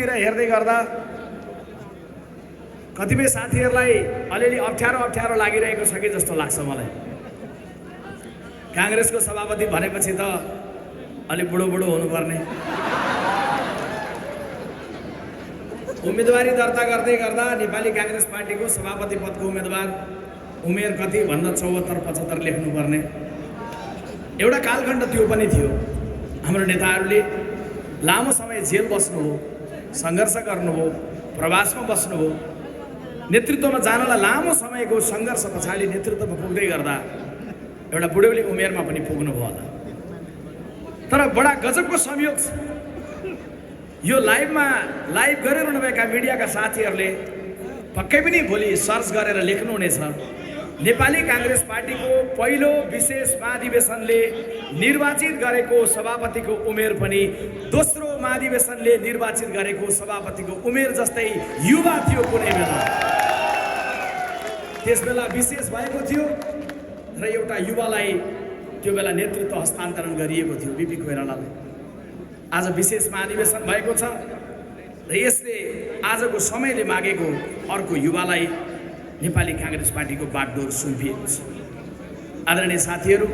हेर्दै गर्दा कतिपय साथीहरूलाई अलिअलि अप्ठ्यारो लागिरहेको छ कि जस्तो लाग्छ मलाई। कांग्रेसको सभापति भनेपछि त अलि बुढो हुनुपर्ने। उम्मेदवारी दर्ता गर्दै गर्दा नेपाली कांग्रेस पार्टीको सभापति पदको उम्मेदवार उमेर कति भन्दा 74-75 लेख्नुपर्ने एउटा कालखण्ड त्यो पनि थियो। हाम्रो नेताहरूले लामो समय जेल बस्नुभयो, संघर्ष गर्नुभयो, प्रवासमा बस्नुभयो। नेतृत्वमा जानलाई लामो समयको संघर्ष पछाडि नेतृत्वमा पुग्दै गर्दा एउटा बुढौली उमेरमा पनि पुग्नुभयो होला। तर बडा गजबको संयोग छ, यो लाइभ गरिरहनुभएका मिडियाका साथीहरूले पक्कै पनि भोलि सर्च गरेर लेख्नुहुनेछ, नेपाली कांग्रेस पार्टीको पहिलो विशेष महाधिवेशनले निर्वाचित गरेको सभापतिको उमेर पनि दोस्रो महाधिवेशनले निर्वाचित गरेको सभापतिको उमेर जस्तै युवा थियो। कुनै बेला त्यसबेला विशेष भएको थियो र एउटा युवालाई त्यो बेला नेतृत्व हस्तान्तरण गरिएको थियो, बीपी कोइरालालाई। आज विशेष महाधिवेशन भएको छ र यसले आजको समयले मागेको अर्को युवालाई नेपाली कांग्रेस पार्टीको बागडोर सुम्पिएको छ। आदरणीय साथीहरू,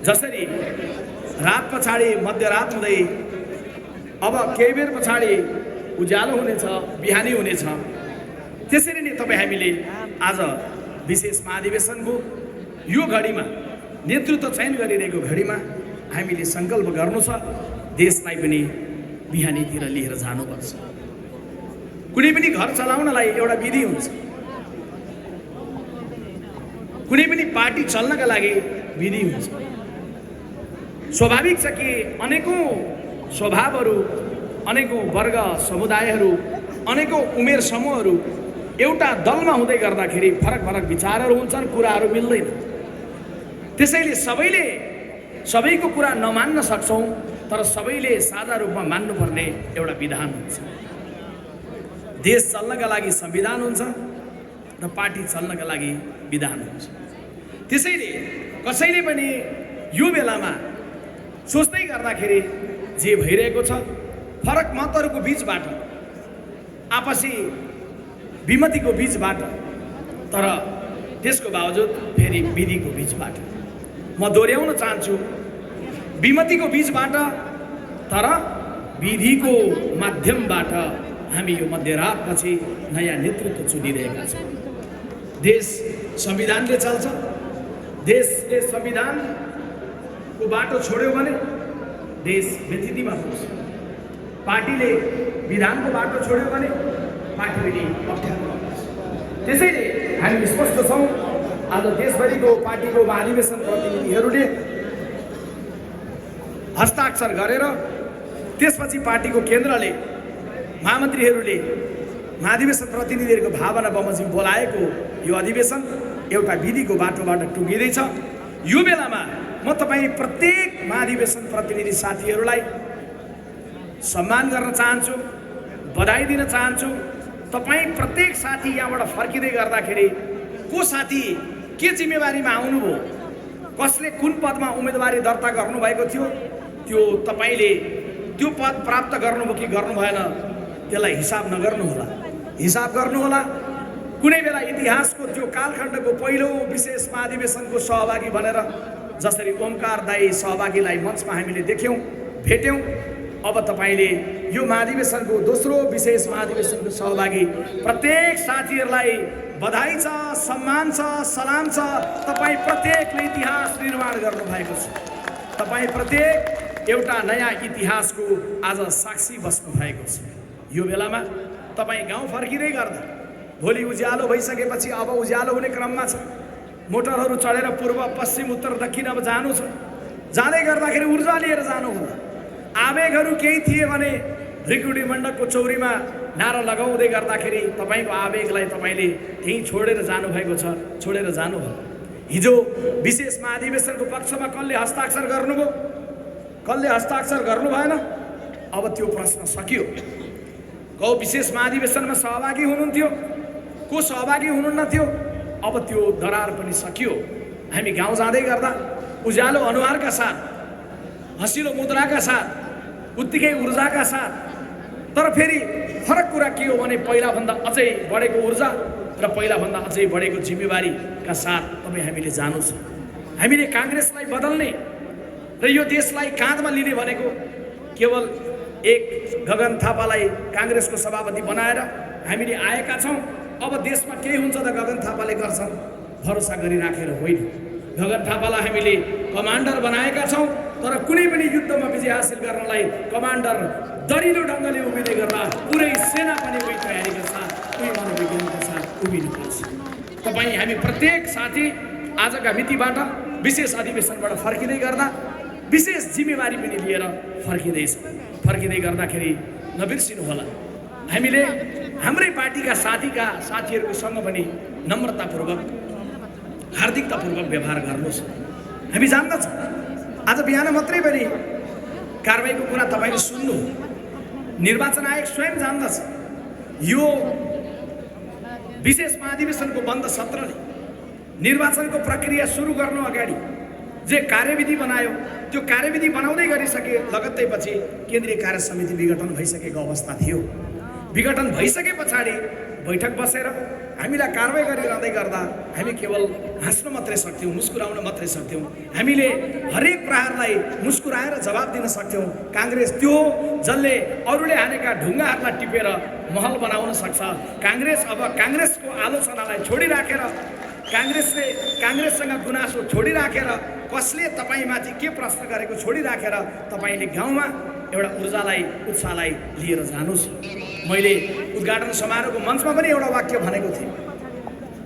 जसरी रात पछाडि मध्यरात हुँदै अब केही बेर पछाडि उज्यालो हुनेछ, बिहानी हुनेछ, त्यसरी नै हामीले आज विशेष महाधिवेशनको यो घडीमा नेतृत्व चयन गरिरहेको घडीमा हामीले संकल्प गर्नु छ, देशलाई पनि बिहानीतिर लिएर जानुपर्छ। कुनै पनि घर चलाउनलाई एउटा विधि हुन्छ, कुनै पनि पार्टी चल्नका लागि विधि हुन्छ। स्वाभाविक छ कि अनेकौं स्वभावहरू, अनेकौं वर्ग समुदायहरू, अनेकौं उमेर समूहहरू एउटा दलमा हुँदै गर्दाखेरि फरक विचारहरू हुन्छन्, कुराहरू मिल्दैन। त्यसैले सबैको कुरा नमान्न सक्छौं, तर सबैले साझा रूपमा मान्नुपर्ने एउटा विधान हुन्छ। देश चल्नका लागि संविधान हुन्छ र पार्टी चल्नका लागि विधान हुन्छ। त्यसैले कसैले पनि यो बेलामा सोच्दै गर्दाखेरि जे भइरहेको छ फरक मतहरूको बीचबाट, आपसी विमतिको बीचबाट, तर त्यसको बावजुद फेरि विधिको बीचबाट, म दोहोर्याउन चाहन्छु, विमतिको बीचबाट तर विधिको माध्यमबाट हामी यो मध्यरातपछि नयाँ नेतृत्व चुनिरहेका छौँ। देश संविधानले चल्छ, देशले संविधानको बाटो छोड्यो भने देश व्यथितिमा पुग्छ। पार्टीले विधानको बाटो छोड्यो भने पार्टी पनि अप्ठ्यारोमा पुग्छ। त्यसैले हामी स्पष्ट छौँ, आज देशभरिको पार्टीको महाधिवेशन प्रतिनिधिहरूले हस्ताक्षर गरेर त्यसपछि पार्टीको केन्द्रले महामन्त्रीहरूले महाधिवेशन प्रतिनिधिहरूको भावना बमोजिम बोलाएको यो अधिवेशन एउटा विधिको बाटोबाट टुङ्गिँदैछ। यो बेलामा म तपाईँ प्रत्येक महाधिवेशन प्रतिनिधि साथीहरूलाई सम्मान गर्न चाहन्छु, बधाई दिन चाहन्छु। तपाईँ प्रत्येक साथी यहाँबाट फर्किँदै गर्दाखेरि को साथी के जिम्मेवारीमा आउनुभयो, कसले कुन पदमा उम्मेदवारी दर्ता गर्नुभएको थियो, त्यो तपाईले त्यो पद प्राप्त गर्नुभयो कि गर्नु भएन, त्यसलाई हिसाब नगर्नुहोला, हिसाब गर्नुहोला। कुनै बेला इतिहासको त्यो कालखण्डको पहिलो विशेष महाधिवेशनको सहभागी भनेर जसरी ओमकार दाई सहभागीलाई मञ्चमा हामीले देख्यौँ, भेट्यौँ, अब तपाईले यो महाधिवेशनको दोस्रो विशेष महाधिवेशनको सहभागी प्रत्येक साथीहरूलाई बधाई छ, सम्मान छ, सलाम छ। तपाईँ प्रत्येकले इतिहास निर्माण गर्नुभएको छ। तपाईँ प्रत्येक एउटा नयाँ इतिहासको आज साक्षी बस्नु भएको छ। यो बेलामा तपाईँ गाउँ फर्किँदै गर्दा भोलि उज्यालो भइसकेपछि अब उज्यालो हुने क्रममा छ, मोटरहरू चढेर पूर्व पश्चिम उत्तर दक्षिण अब जानु छ। जाँदै गर्दाखेरि ऊर्जा लिएर जानु होला। आवेगहरू केही थिए भने भृकुटी मण्डपको चौरीमा नारा लगाउँदै गर्दाखेरि तपाईँको आवेगलाई तपाईँले त्यहीँ छोडेर जानुभएको छ, छोडेर जानु होला। हिजो विशेष महाधिवेशनको पक्षमा कसले हस्ताक्षर गर्नुभयो, कसले हस्ताक्षर गर्नु भएन, अब त्यो प्रश्न सकियो। को विशेष महाधिवेशनमा सहभागी हुनुहुन्थ्यो, को सहभागी हुनुहुन्न थियो, अब त्यो दरार पनि सकियो। हामी गाउँ जाँदै गर्दा उज्यालो अनुहारका साथ, हँसिलो मुद्राका साथ, उत्तिकै ऊर्जाका साथ तर फेरि फरक कुरा के हो भने पहिलाभन्दा अझै बढेको ऊर्जा र पहिलाभन्दा अझै बढेको जिम्मेवारीका साथ तपाईँ हामीले जानु छ। हामीले काङ्ग्रेसलाई बदल्ने र यो देशलाई काँधमा लिने भनेको केवल एक गगन थापालाई काङ्ग्रेसको सभापति बनाएर हामीले आएका छौँ। अब देशमा केही हुन्छ त गगन थापाले गर्छन् भरोसा गरिराखेर होइन। गगन थापालाई हामीले कमान्डर बनाएका छौँ, तर कुनै पनि युद्धमा विजय हासिल गर्नलाई कमान्डर दरिलो ढङ्गले उभिँदै गर्दा पुरै सेना पनि उही तयारीका साथ उही मनोविज्ञानका साथ उभिनुपर्छ। तपाईँ हामी प्रत्येक साथी आजका मितिबाट विशेष अधिवेशनबाट फर्किँदै गर्दा विशेष जिम्मेवारी पनि लिएर फर्किँदै गर्दाखेरि नबिर्सिनु होला, हामीले हाम्रै पार्टीका साथीहरूसँग पनि नम्रतापूर्वक हार्दिकतापूर्वक व्यवहार गर्नुहोस्। हामी जान्दछौँ आज बिहान मात्रै पनि कारबाहीको कुरा तपाईँले सुन्नु, निर्वाचन आयोग स्वयं जान्दछ यो विशेष महाधिवेशनको बन्द सत्रले निर्वाचनको प्रक्रिया सुरु गर्नु अगाडि जे कार्यविधि बनायो त्यो कार्यविधि बनाउँदै गरिसके लगत्तै पछि केन्द्रीय कार्य समिति विघटन भइसकेको अवस्था थियो। विघटन भइसके पछाडि बैठक बसेर हामीलाई कारबाही गरिरहँदै गर्दा हामी केवल हाँस्न मात्रै सक्थ्यौँ, मुस्कुराउन मात्रै सक्थ्यौँ। हामीले हरेक प्रहारलाई मुस्कुराएर जवाब दिन सक्थ्यौँ। काङ्ग्रेस त्यो जसले अरूले हानेका ढुङ्गाहरूलाई टिपेर महल बनाउन सक्छ। काङ्ग्रेस अब काङ्ग्रेसको आलोचनालाई छोडिराखेर, काङ्ग्रेससँग गुनासो छोडिराखेर, कसले तपाईँमाथि के प्रश्न गरेको छोडिराखेर तपाईँले गाउँमा एउटा ऊर्जालाई उत्साहलाई लिएर जानुहोस्। मैले उद्घाटन समारोहको मञ्चमा पनि एउटा वाक्य भनेको थिएँ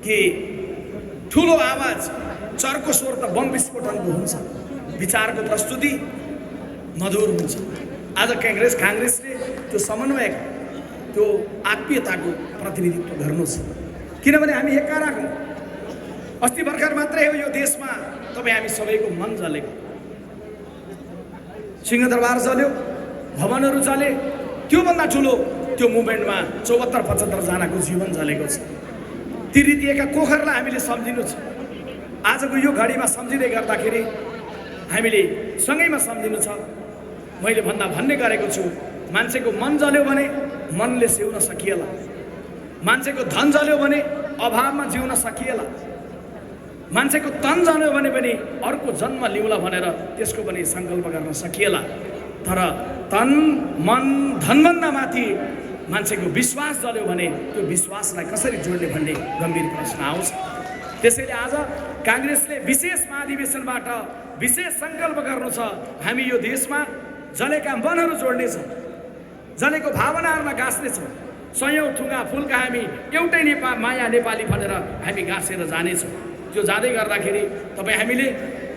कि ठुलो आवाज चर्को स्वर त बम विस्फोटनको हुन्छ, विचारको प्रस्तुति मधुर हुन्छ। आज काङ्ग्रेसले त्यो समन्वय, त्यो आत्मीयताको प्रतिनिधित्व गर्नुहोस्। किनभने हामी एकाराको अस्ति भर्खर मात्रै हो यो देशमा तपाईँ हामी सबैको मन जलेको, सिंहदरबार जल्यो, भवनहरू जले, त्योभन्दा ठुलो त्यो मुभमेन्टमा 74-75 जनाको जीवन जलेको छ। ती रितिएका कोखरलाई हामीले सम्झिनु छ। आजको यो घडीमा सम्झिँदै गर्दाखेरि हामीले सँगैमा सम्झिनु छ। मैले भन्ने गरेको छु, मान्छेको मन जल्यो भने मनले सिउन सकिएला, मान्छेको धन जल्यो भने अभावमा जिउन सकिएला, मान्छेको तन जल्यो भने पनि अर्को जन्म लिउँला भनेर त्यसको पनि सङ्कल्प गर्न सकिएला। तर तन मन धनभन्दा माथि मान्छेको विश्वास जल्यो भने त्यो विश्वासलाई कसरी जोड्ने भन्ने गम्भीर प्रश्न आउँछ। त्यसैले आज काङ्ग्रेसले विशेष महाधिवेशनबाट विशेष सङ्कल्प गर्नु छ। हामी यो देशमा जलेका मनहरू जोड्नेछौँ, जलेको भावनाहरूलाई गाँस्नेछौँ। सयौँ ठुङ्गा फुलका हामी एउटै माया नेपाली भनेर हामी गाँसेर जानेछौँ। त्यो जाँदै गर्दाखेरि तपाईँ हामीले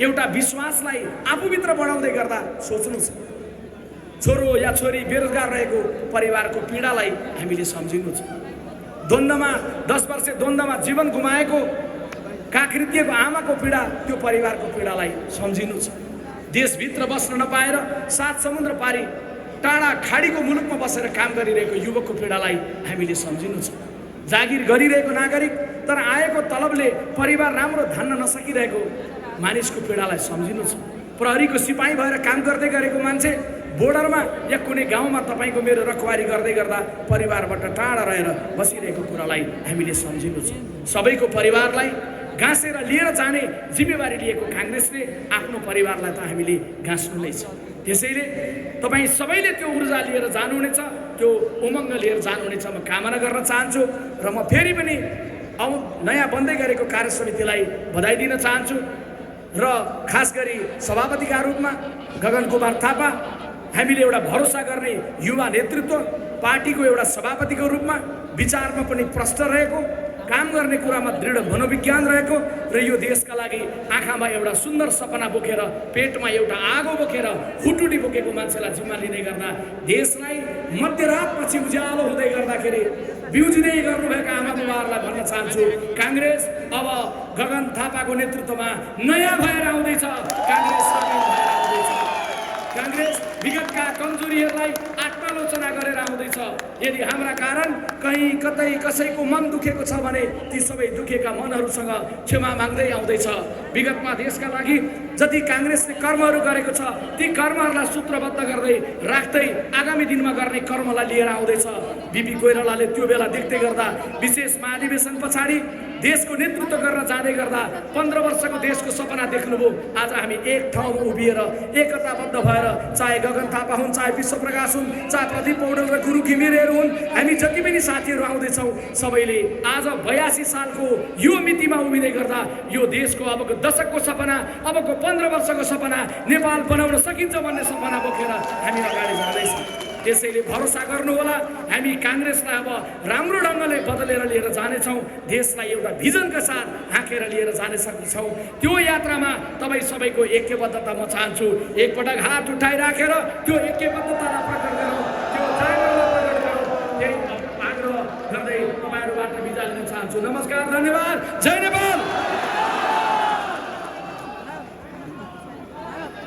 एउटा विश्वासलाई आफूभित्र बढाउँदै गर्दा सोच्नु छ। छोरो या छोरी बेरोजगार रहेको परिवारको पीडालाई हामीले सम्झिनु छ। द्वन्द्वमा 10 वर्ष द्वन्द्वमा जीवन गुमाएको काकृत्यको आमाको पीडा, त्यो परिवारको पीडालाई सम्झिनु छ। देशभित्र बस्न नपाएर 7 समुद्र पारी टाढा खाडीको मुलुकमा बसेर काम गरिरहेको युवकको पीडालाई हामीले सम्झिनु छ। जागिर गरिरहेको नागरिक तर आएको तलबले परिवार राम्रो धान्न नसकिरहेको मानिसको पीडालाई सम्झिनु छ। प्रहरीको सिपाही भएर काम गर्दै गरेको मान्छे बोर्डरमा या कुनै गाउँमा तपाईँको मेरो रखवारी गर्दै गर्दा परिवारबाट टाढा रहेर बसिरहेको कुरालाई हामीले सम्झिनु छ। सबैको परिवारलाई गाँसेर लिएर जाने जिम्मेवारी लिएको काङ्ग्रेसले आफ्नो परिवारलाई त हामीले गाँस्नु नै छ। त्यसैले तपाईँ सबैले त्यो ऊर्जा लिएर जानुहुनेछ, त्यो उमङ्ग लिएर जानुहुनेछ म कामना गर्न चाहन्छु। र म फेरि पनि नयाँ बन्दै गरेको कार्य समितिलाई बधाई दिन चाहन्छु र खास गरी सभापतिका रूपमा गगन कुमार थापा, हामीले एउटा भरोसा गर्ने युवा नेतृत्व, पार्टीको एउटा सभापतिको रूपमा विचारमा पनि प्रष्ट रहेको, काम गर्ने कुरामा दृढ मनोविज्ञान रहेको र यो देशका लागि आँखामा एउटा सुन्दर सपना बोकेर, पेटमा एउटा आगो बोकेर, हुटुटी बोकेको मान्छेलाई जिम्मा लिँदै गर्दा देशलाई मध्यरातपछि उज्यालो हुँदै गर्दाखेरि बिउजिँदै गर्नुभएका आमा बाबाहरूलाई भन्न चाहन्छु, काङ्ग्रेस अब गगन थापाको नेतृत्वमा नयाँ भएर आउँदैछ। काङ्ग्रेस विगतका कमजोरीहरूलाई आत्मालोचना भरोसा गरेर आउँदैछ। यदि हाम्रा कारण कहीँ कतै कसैको मन दुखेको छ भने ती सबै दुखेका मनहरूसँग क्षमा माग्दै आउँदैछ। विगतमा देशका लागि जति काङ्ग्रेसले कर्महरू गरेको छ ती कर्महरूलाई सूत्रबद्ध गर्दै राख्दै आगामी दिनमा गर्ने कर्मलाई लिएर आउँदैछ। बिपी कोइरालाले त्यो बेला देख्दै गर्दा विशेष महाधिवेशन पछाडि देशको नेतृत्व गर्न जाँदै गर्दा 15 वर्षको देशको सपना देख्नुभयो। आज हामी एक ठाउँमा उभिएर एकताबद्ध भएर, चाहे गगन थापा हुन्, चाहे विश्वप्रकाश हुन्, चाहे प्रदीप पौडेल र गुरु घिमिरेहरू हुन्, हामी जति पनि साथीहरू आउँदैछौँ सबैले आज 82 सालको यो मितिमा उभिँदै गर्दा यो देशको अबको दशकको सपना, अबको 15 वर्षको सपना नेपाल बनाउन सकिन्छ भन्ने सपना बोकेर हामी अगाडि जाँदैछौँ। त्यसैले भरोसा गर्नुहोला, हामी काङ्ग्रेसलाई अब राम्रो ढङ्गले बदलेर लिएर जानेछौँ। देशलाई एउटा भिजनका साथ हाँकेर लिएर जाने सक्नेछौँ। त्यो यात्रामा तपाईँ सबैको ऐक्यबद्धता म चाहन्छु। एकपटक हात उठाइराखेर त्यो ऐक्यबद्धतालाई प्रकट गरौँ, त्यो जागरणलाई प्रकट गरौँ, त्यही आग्रह गर्दै तपाईँहरूबाट बिदा लिन चाहन्छु। नमस्कार, धन्यवाद, जय नेपाल।